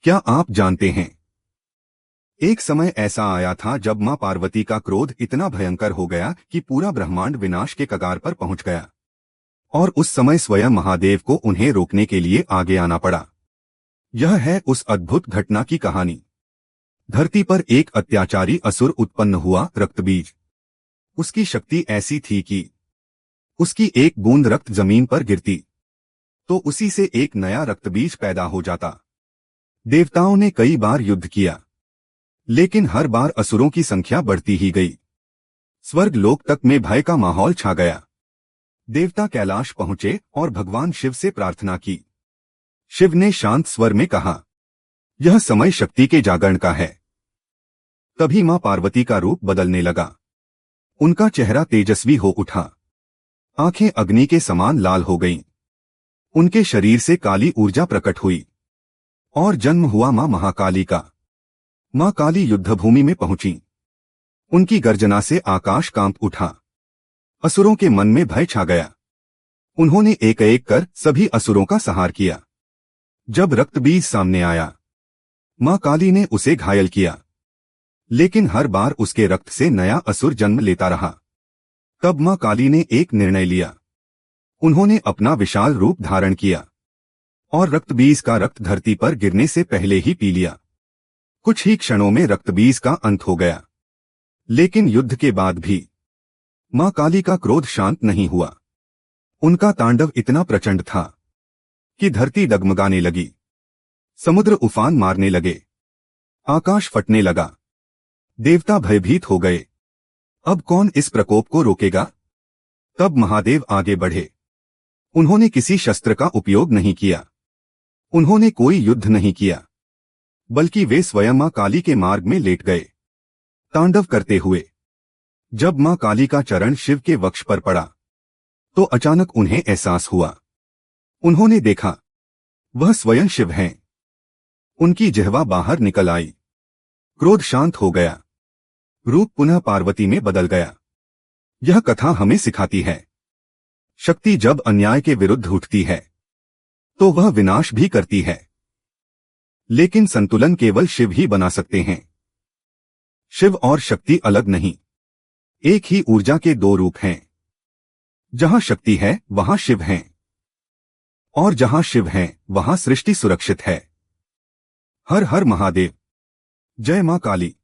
क्या आप जानते हैं, एक समय ऐसा आया था जब मां पार्वती का क्रोध इतना भयंकर हो गया कि पूरा ब्रह्मांड विनाश के कगार पर पहुंच गया। और उस समय स्वयं महादेव को उन्हें रोकने के लिए आगे आना पड़ा। यह है उस अद्भुत घटना की कहानी। धरती पर एक अत्याचारी असुर उत्पन्न हुआ, रक्तबीज। उसकी शक्ति ऐसी थी कि उसकी एक बूंद रक्त जमीन पर गिरती तो उसी से एक नया रक्तबीज पैदा हो जाता। देवताओं ने कई बार युद्ध किया, लेकिन हर बार असुरों की संख्या बढ़ती ही गई। स्वर्ग लोक तक में भय का माहौल छा गया। देवता कैलाश पहुंचे और भगवान शिव से प्रार्थना की। शिव ने शांत स्वर में कहा, यह समय शक्ति के जागरण का है। तभी मां पार्वती का रूप बदलने लगा। उनका चेहरा तेजस्वी हो उठा, आंखें अग्नि के समान लाल हो गईं। उनके शरीर से काली ऊर्जा प्रकट हुई और जन्म हुआ मां महाकाली का। मां काली युद्धभूमि में पहुंची। उनकी गर्जना से आकाश कांप उठा। असुरों के मन में भय छा गया। उन्होंने एक एक कर सभी असुरों का संहार किया। जब रक्तबीज सामने आया, मां काली ने उसे घायल किया, लेकिन हर बार उसके रक्त से नया असुर जन्म लेता रहा। तब मां काली ने एक निर्णय लिया। उन्होंने अपना विशाल रूप धारण किया और रक्तबीज का रक्त धरती पर गिरने से पहले ही पी लिया। कुछ ही क्षणों में रक्तबीज का अंत हो गया। लेकिन युद्ध के बाद भी मां काली का क्रोध शांत नहीं हुआ। उनका तांडव इतना प्रचंड था कि धरती डगमगाने लगी, समुद्र उफान मारने लगे, आकाश फटने लगा। देवता भयभीत हो गए। अब कौन इस प्रकोप को रोकेगा? तब महादेव आगे बढ़े। उन्होंने किसी शस्त्र का उपयोग नहीं किया। उन्होंने कोई युद्ध नहीं किया, बल्कि वे स्वयं मां काली के मार्ग में लेट गए, तांडव करते हुए। जब मां काली का चरण शिव के वक्ष पर पड़ा, तो अचानक उन्हें एहसास हुआ। उन्होंने देखा, वह स्वयं शिव हैं। उनकी जिह्वा बाहर निकल आई। क्रोध शांत हो गया। रूप पुनः पार्वती में बदल गया। यह कथा हमें सिखाती है, शक्ति जब अन्याय के विरुद्ध उठती है तो वह विनाश भी करती है, लेकिन संतुलन केवल शिव ही बना सकते हैं। शिव और शक्ति अलग नहीं, एक ही ऊर्जा के दो रूप हैं। जहां शक्ति है वहां शिव हैं, और जहां शिव हैं वहां सृष्टि सुरक्षित है। हर हर महादेव। जय मां काली।